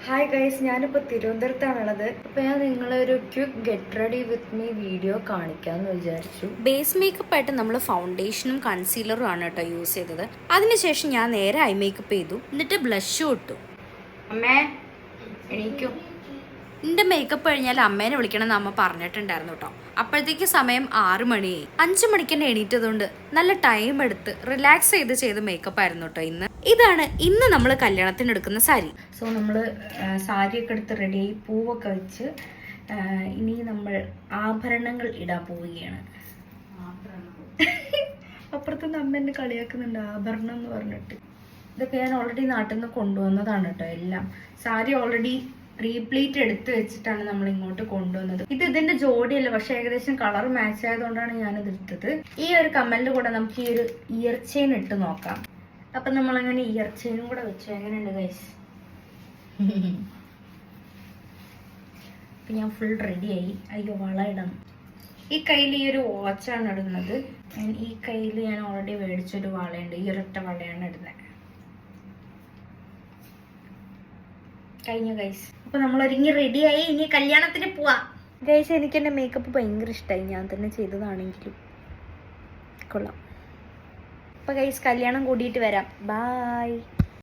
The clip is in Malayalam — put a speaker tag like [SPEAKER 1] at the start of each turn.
[SPEAKER 1] ഹായ് ഗൈസ്, ഞാനിപ്പോൾ തിരുവനന്തപുരത്താണുള്ളത്. അപ്പോൾ ഞാൻ നിങ്ങളെ ഒരു quick get ready with me video കാണിക്കാമെന്ന് വിചാരിച്ചു.
[SPEAKER 2] ബേസ് മേക്കപ്പ് ആയിട്ട് നമ്മൾ ഫൗണ്ടേഷനും കൺസീലറും ആണ് കേട്ടോ യൂസ് ചെയ്തത്. അതിനുശേഷം ഞാൻ നേരെ ഐ മേക്കപ്പ് ചെയ്തു, എന്നിട്ട് ബ്ലഷും ഇട്ടു.
[SPEAKER 1] അമ്മേ എണീക്കൂ.
[SPEAKER 2] എൻ്റെ മേക്കപ്പ് കഴിഞ്ഞാൽ അമ്മേനെ വിളിക്കണം എന്ന് അമ്മ പറഞ്ഞിട്ടുണ്ടായിരുന്നു കേട്ടോ. അപ്പോഴത്തേക്ക് സമയം 6 മണിയായി. 5 മണിക്ക് തന്നെ എണീറ്റതുകൊണ്ട് നല്ല ടൈം എടുത്ത് റിലാക്സ് ചെയ്ത് മേക്കപ്പ് ആയിരുന്നു കേട്ടോ. ഇതാണ് ഇന്ന് നമ്മൾ കല്യാണത്തിന് എടുക്കുന്ന സാരി.
[SPEAKER 1] സോ നമ്മൾ സാരിയൊക്കെ എടുത്ത് റെഡിയായി, പൂവൊക്കെ വെച്ച് ഇനി നമ്മൾ ആഭരണങ്ങൾ ഇടാൻ പോവുകയാണ്. അപ്പുറത്തുനിന്ന് അമ്മ എന്നെ കളിയാക്കുന്നുണ്ട് ആഭരണം എന്ന് പറഞ്ഞിട്ട്. ഇതൊക്കെ ഞാൻ ഓൾറെഡി നാട്ടിൽ നിന്ന് കൊണ്ടുവന്നതാണ് കേട്ടോ. എല്ലാം സാരി ഓൾറെഡി റീപ്ലീറ്റ് എടുത്ത് വെച്ചിട്ടാണ് നമ്മൾ ഇങ്ങോട്ട് കൊണ്ടുവന്നത്. ഇതിന്റെ ജോഡിയല്ല, പക്ഷെ ഏകദേശം കളർ മാച്ച് ആയതുകൊണ്ടാണ് ഞാനിത് എടുത്തത്. ഈ ഒരു കമ്മലിന്റെ കൂടെ നമുക്ക് ഈ ഒരു ഇയർ ചെയിൻ ഇട്ട് നോക്കാം. അപ്പൊ നമ്മളങ്ങനെ ഇയർ ചെയിനും കൂടെ വെച്ചു. എങ്ങനെയുണ്ട് ഗൈസ്? അപ്പൊ ഞാൻ ഫുൾ റെഡിയായി. അയ്യോ, വള ഇടണം. ഈ കയ്യിൽ ഈ ഒരു വാച്ചാണ് ഇടുന്നത്. ഈ കയ്യിൽ ഞാൻ ഓൾറെഡി മേടിച്ചൊരു വളയുണ്ട്. ഈ ഒരൊറ്റ വളയാണ് ഇടുന്നത്. കഴിഞ്ഞു ഗൈസ്. അപ്പൊ നമ്മൾ ഒരുങ്ങി റെഡിയായി, ഇനി കല്യാണത്തിന് പോവാം. ഗൈസ്, എനിക്ക് എൻ്റെ മേക്കപ്പ് ഭയങ്കര ഇഷ്ടമായി. ഞാൻ തന്നെ ചെയ്തതാണെങ്കിലും കൊള്ളാം. അപ്പൊ ഗൈസ്, കല്യാണം കൂടിയിട്ട് വരാം. ബായ്.